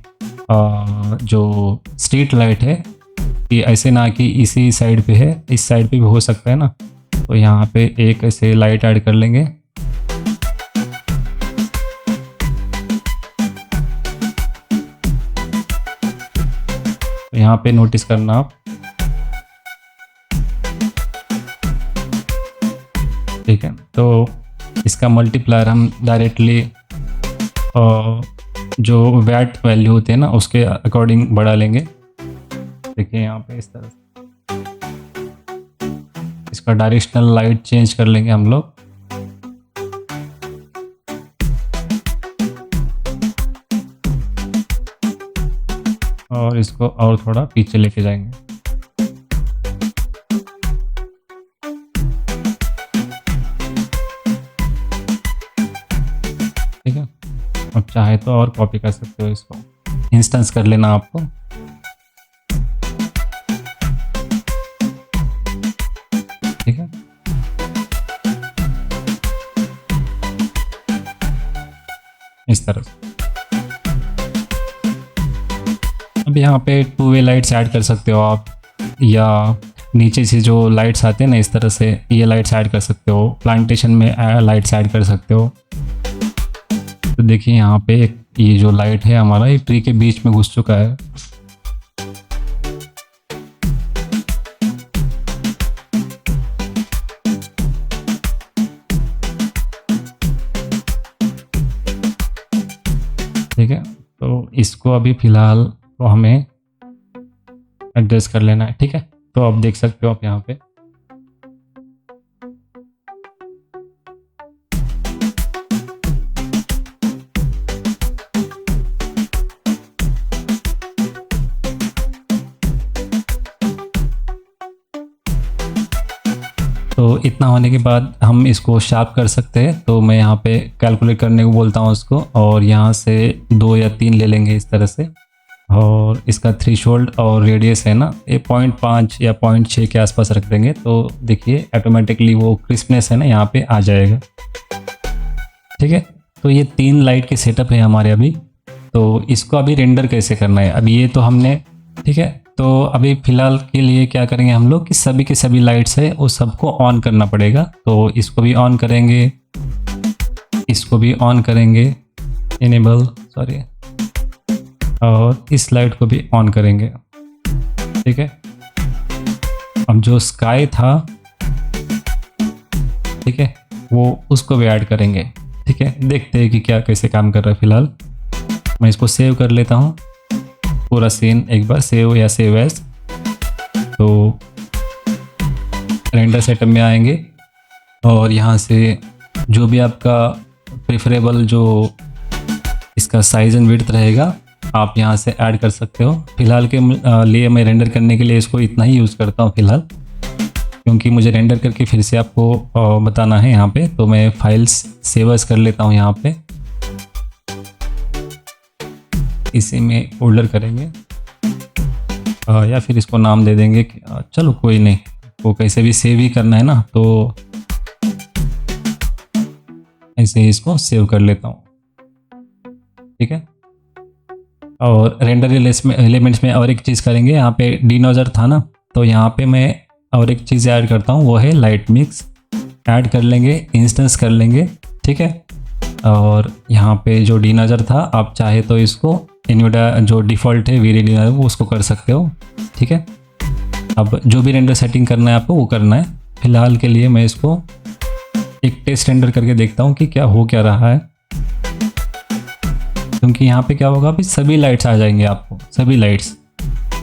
जो स्ट्रीट लाइट है, कि ऐसे ना कि इसी साइड पे है, इस साइड पे भी हो सकता है ना। तो यहाँ पे एक ऐसे लाइट ऐड कर लेंगे। तो यहाँ पे नोटिस करना आप, ठीक है। तो इसका मल्टीप्लायर हम डायरेक्टली जो वैट वैल्यू होते हैं ना, उसके अकॉर्डिंग बढ़ा लेंगे। देखिए यहाँ पे इस तरह से इसका डायरेक्शनल लाइट चेंज कर लेंगे हम लोग। और इसको और थोड़ा पीछे लेके जाएंगे, ठीक है। अब चाहे तो और कॉपी कर सकते हो, इसको इंस्टेंस कर लेना आपको, ठीक है। इस तरह से अब यहाँ पे टू वे लाइट्स ऐड कर सकते हो आप, या नीचे से जो लाइट्स आते हैं ना, इस तरह से ये लाइट्स ऐड कर सकते हो। प्लांटेशन में लाइट्स ऐड कर सकते हो। तो देखिए यहाँ पे ये जो लाइट है हमारा, ये ट्री के बीच में घुस चुका है। ठीक है, तो इसको अभी फ़िलहाल तो हमें एडजस्ट कर लेना है, ठीक है। तो आप देख सकते हो आप यहाँ पे तो इतना होने के बाद हम इसको शार्प कर सकते हैं। तो मैं यहाँ पे कैलकुलेट करने को बोलता हूँ उसको, और यहाँ से 2 या 3 ले लेंगे इस तरह से। और इसका थ्रेशोल्ड और रेडियस है ना, ये 0.5 या 0.6 के आसपास रख देंगे। तो देखिए ऑटोमेटिकली वो क्रिस्पनेस है ना यहाँ पे आ जाएगा, ठीक है। तो ये 3 लाइट के सेटअप है हमारे अभी। तो इसको अभी रेंडर कैसे करना है, अभी ये तो हमने, ठीक है। तो अभी फ़िलहाल के लिए क्या करेंगे हम लोग कि सभी के सभी लाइट्स है वो सबको ऑन करना पड़ेगा। तो इसको भी ऑन करेंगे, इसको भी ऑन करेंगे, इनेबल, सॉरी, और इस लाइट को भी ऑन करेंगे, ठीक है। अब जो स्काई था, ठीक है, वो उसको भी ऐड करेंगे, ठीक है। देखते हैं कि क्या कैसे काम कर रहा है। फ़िलहाल मैं इसको सेव कर लेता हूँ, पूरा सीन एक बार सेव या सेव एज। तो रेंडर सेटअप में आएंगे और यहाँ से जो भी आपका प्रेफरेबल जो इसका साइज एंड विड्थ रहेगा आप यहाँ से ऐड कर सकते हो। फिलहाल के लिए मैं रेंडर करने के लिए इसको इतना ही यूज़ करता हूँ फिलहाल, क्योंकि मुझे रेंडर करके फिर से आपको बताना है यहाँ पे। तो मैं फाइल्स सेव एज़ कर लेता हूँ यहाँ पे, इसी में फोल्डर करेंगे या फिर इसको नाम दे देंगे कि चलो कोई नहीं, वो कैसे भी सेव ही करना है ना, तो ऐसे ही इसको सेव कर लेता हूँ। ठीक है, और रेंडर एलिमेंट्स में और एक चीज़ करेंगे। यहाँ पे डिनोजर था ना, तो यहाँ पे मैं और एक चीज़ ऐड करता हूँ, वो है लाइट मिक्स। ऐड कर लेंगे, इंस्टेंस कर लेंगे। ठीक है, और यहाँ पे जो डिनोजर था, आप चाहे तो इसको इन्विडा जो डिफ़ॉल्ट है वीरे वो उसको कर सकते हो। ठीक है, अब जो भी रेंडर सेटिंग करना है आपको वो करना है। फिलहाल के लिए मैं इसको एक टेस्ट रेंडर करके देखता हूँ कि क्या हो क्या रहा है, क्योंकि यहाँ पे क्या होगा, अभी सभी लाइट्स आ जाएंगे आपको, सभी लाइट्स।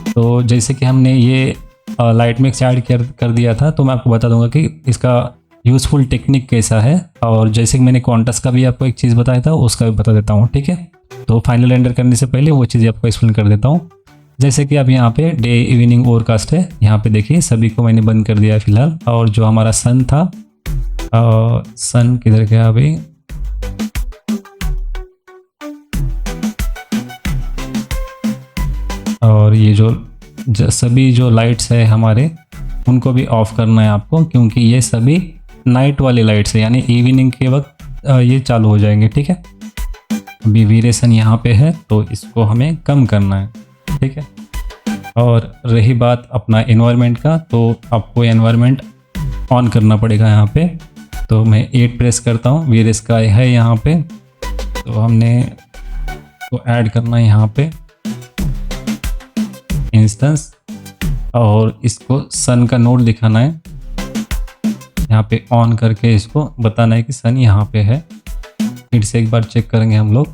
तो जैसे कि हमने ये लाइट मिक्स ऐड कर दिया था, तो मैं आपको बता दूंगा कि इसका यूज़फुल टेक्निक कैसा है। और जैसे कि मैंने कॉन्ट्रास्ट का भी आपको एक चीज़ बताया था, उसका भी बता देता हूँ। ठीक है, तो फाइनल रेंडर करने से पहले वो चीज़ आपको एक्सप्लेन कर देता हूँ। जैसे कि अब यहाँ पे डे इवनिंग ओवरकास्ट है, यहाँ पे देखिए सभी को मैंने बंद कर दिया है फिलहाल। और जो हमारा सन था, सन किधर गया अभी, और ये जो सभी जो लाइट्स है हमारे, उनको भी ऑफ करना है आपको, क्योंकि ये सभी नाइट वाली लाइट्स है, यानी इवनिंग के वक्त ये चालू हो जाएंगे। ठीक है, अभी वीरेशन यहाँ पे है, तो इसको हमें कम करना है। ठीक है, और रही बात अपना एनवायरनमेंट का, तो आपको एनवायरनमेंट ऑन करना पड़ेगा यहाँ पे। तो मैं 8 प्रेस करता हूँ, वीरे स्काई है यहाँ पे, तो हमने तो ऐड करना है यहाँ पे इंस्टेंस, और इसको सन का नोड दिखाना है यहाँ पे, ऑन करके इसको बताना है कि सन यहाँ पे है। फिर से एक बार चेक करेंगे हम लोग।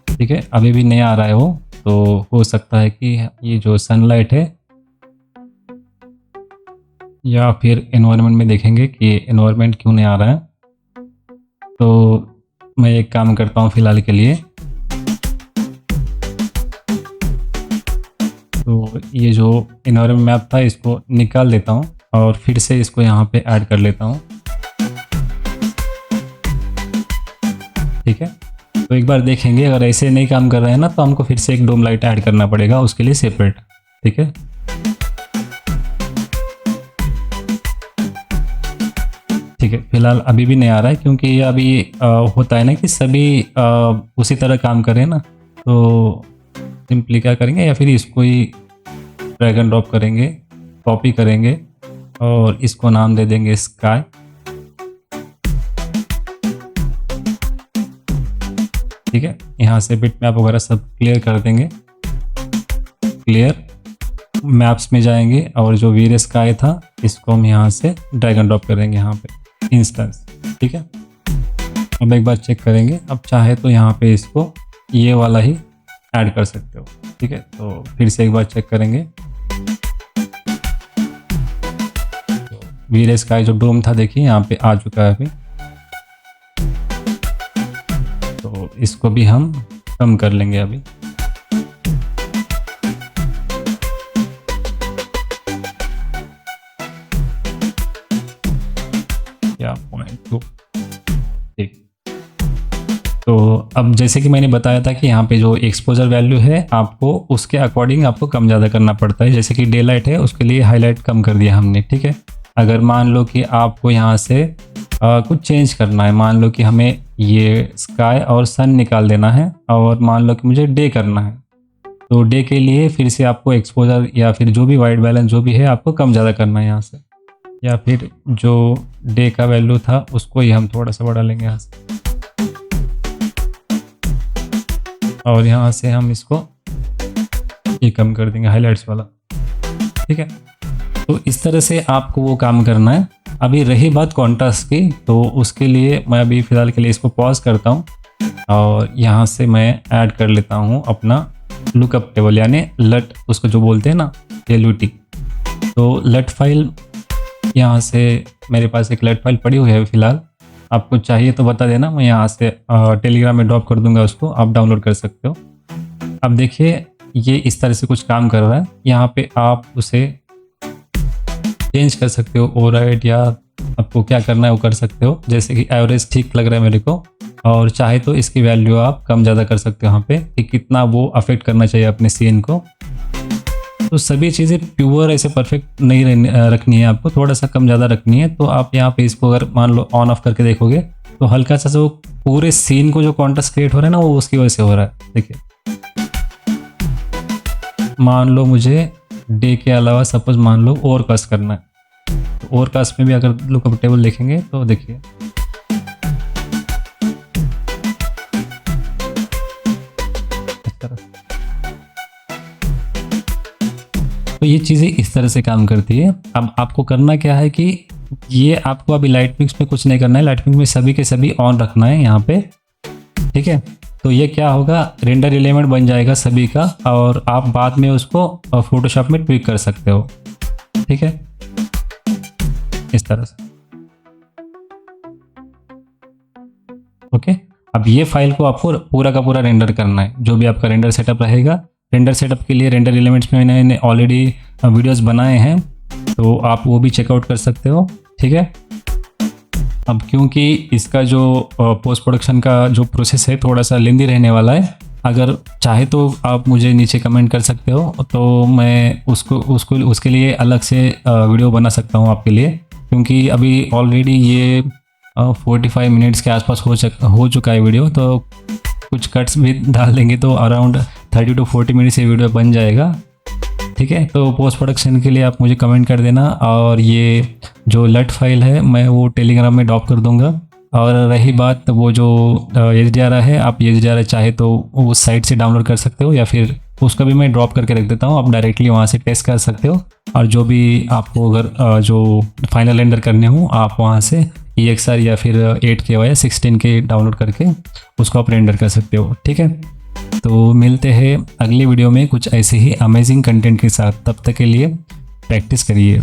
ठीक है, अभी भी नहीं आ रहा है वो, तो हो सकता है कि ये जो सनलाइट है, या फिर एनवायरनमेंट में देखेंगे कि एनवायरनमेंट क्यों नहीं आ रहा है। तो मैं एक काम करता हूँ फिलहाल के लिए, तो ये जो एनवायरनमेंट मैप था इसको निकाल देता हूँ और फिर से इसको यहाँ पे ऐड कर लेता हूँ। ठीक है, तो एक बार देखेंगे, अगर ऐसे नहीं काम कर रहे हैं ना, तो हमको फिर से एक डोम लाइट ऐड करना पड़ेगा उसके लिए सेपरेट। ठीक है, ठीक है, फिलहाल अभी भी नहीं आ रहा है, क्योंकि ये अभी होता है ना कि सभी उसी तरह काम करें ना, तो सिंपली क्या करेंगे, या फिर इसको ही ड्रैग एंड ड्रॉप करेंगे, कॉपी करेंगे और इसको नाम दे देंगे स्काई। ठीक है, यहाँ से बिट मैप वगैरह सब क्लियर कर देंगे। क्लियर मैप्स में जाएंगे और जो वीरे स्काई था इसको हम यहाँ से ड्रैग एंड ड्रॉप करेंगे यहाँ पे इंस्टेंस। ठीक है, अब एक बार चेक करेंगे, अब चाहे तो यहाँ पे इसको ये वाला ही ऐड कर सकते हो। ठीक है, तो फिर से एक बार चेक करेंगे, तो वीरे स्काई जो डोम था देखिए यहाँ पे आ चुका है अभी, तो इसको भी हम कम कर लेंगे अभी। या 0.2। ठीक, तो अब जैसे कि मैंने बताया था कि यहाँ पे जो एक्सपोजर वैल्यू है आपको उसके अकॉर्डिंग आपको कम ज़्यादा करना पड़ता है। जैसे कि डे लाइट है उसके लिए हाईलाइट कम कर दिया हमने। ठीक है, अगर मान लो कि आपको यहाँ से कुछ चेंज करना है, मान लो कि हमें ये स्काई और सन निकाल देना है और मान लो कि मुझे डे करना है, तो डे के लिए फिर से आपको एक्सपोजर या फिर जो भी वाइट बैलेंस जो भी है आपको कम ज़्यादा करना है यहाँ से, या फिर जो डे का वैल्यू था उसको ही हम थोड़ा सा बढ़ा लेंगे यहाँ से, और यहाँ से हम इसको ये कम कर देंगे हाईलाइट्स वाला। ठीक है, तो इस तरह से आपको वो काम करना है। अभी रही बात कॉन्ट्रास्ट की, तो उसके लिए मैं अभी फ़िलहाल के लिए इसको पॉज करता हूँ और यहाँ से मैं ऐड कर लेता हूँ अपना लुकअप टेबल, यानी लट उसको जो बोलते हैं ना, LUT। तो लट फाइल यहाँ से मेरे पास एक लट फाइल पड़ी हुई है फ़िलहाल, आपको चाहिए तो बता देना, मैं यहाँ से टेलीग्राम में ड्रॉप कर दूंगा उसको, आप डाउनलोड कर सकते हो। अब देखिए ये इस तरह से कुछ काम कर रहा है। यहाँ पे आप उसे चेंज कर सकते हो, ओवरराइड, या आपको क्या करना है वो कर सकते हो। जैसे कि एवरेज ठीक लग रहा है मेरे को, और चाहे तो इसकी वैल्यू आप कम ज़्यादा कर सकते हो यहाँ पे कि कितना वो अफेक्ट करना चाहिए अपने सीन को। तो सभी चीज़ें प्योर ऐसे परफेक्ट नहीं रखनी है, आपको थोड़ा सा कम ज़्यादा रखनी है। तो आप यहाँ पे इसको अगर मान लो ऑन ऑफ करके देखोगे तो हल्का सा जो पूरे सीन को जो कॉन्ट्रास्ट क्रिएट हो रहा है ना, वो उसकी वजह से हो रहा है। देखिए मान लो मुझे डे के अलावा सपोज मान लो ओवरकास्ट करना है, तो ओवरकास्ट में भी अगर लुकअप टेबल देखेंगे तो देखिए इस तरह। तो ये चीज़ें इस तरह से काम करती है। अब आपको करना क्या है कि ये आपको अभी लाइट मिक्स में कुछ नहीं करना है, लाइट मिक्स में सभी के सभी ऑन रखना है यहाँ पे, ठीक है। तो ये क्या होगा, रेंडर एलिमेंट बन जाएगा सभी का, और आप बाद में उसको फोटोशॉप में ट्विक कर सकते हो, ठीक है, इस तरह से। ओके, अब ये फाइल को आपको पूरा का पूरा रेंडर करना है, जो भी आपका रेंडर सेटअप रहेगा। रेंडर सेटअप के लिए रेंडर एलिमेंट्स में मैंने ऑलरेडी वीडियोस बनाए हैं, तो आप वो भी चेकआउट कर सकते हो, ठीक है। अब क्योंकि इसका जो पोस्ट प्रोडक्शन का जो प्रोसेस है थोड़ा सा लेंदी रहने वाला है, अगर चाहे तो आप मुझे नीचे कमेंट कर सकते हो, तो मैं उसके लिए अलग से वीडियो बना सकता हूँ आपके लिए। क्योंकि अभी ऑलरेडी ये 45 मिनट्स के आसपास हो चुका है वीडियो, तो कुछ कट्स भी डाल देंगे तो अराउंड 30 to 40 मिनट्स ये वीडियो बन जाएगा, ठीक है। तो पोस्ट प्रोडक्शन के लिए आप मुझे कमेंट कर देना, और ये जो लट फाइल है मैं वो टेलीग्राम में ड्रॉप कर दूंगा। और रही बात वो जो HDRI है, आप HDRI चाहे तो उस साइट से डाउनलोड कर सकते हो, या फिर उसका भी मैं ड्रॉप करके रख देता हूँ, आप डायरेक्टली वहाँ से टेस्ट कर सकते हो। और जो भी आपको अगर जो फाइनल रेंडर करने हो, आप वहाँ से EXR या फिर 8K या 16K डाउनलोड करके उसको आप रेंडर कर सकते हो, ठीक है। तो मिलते हैं अगली वीडियो में कुछ ऐसे ही अमेजिंग कंटेंट के साथ, तब तक के लिए प्रैक्टिस करिए।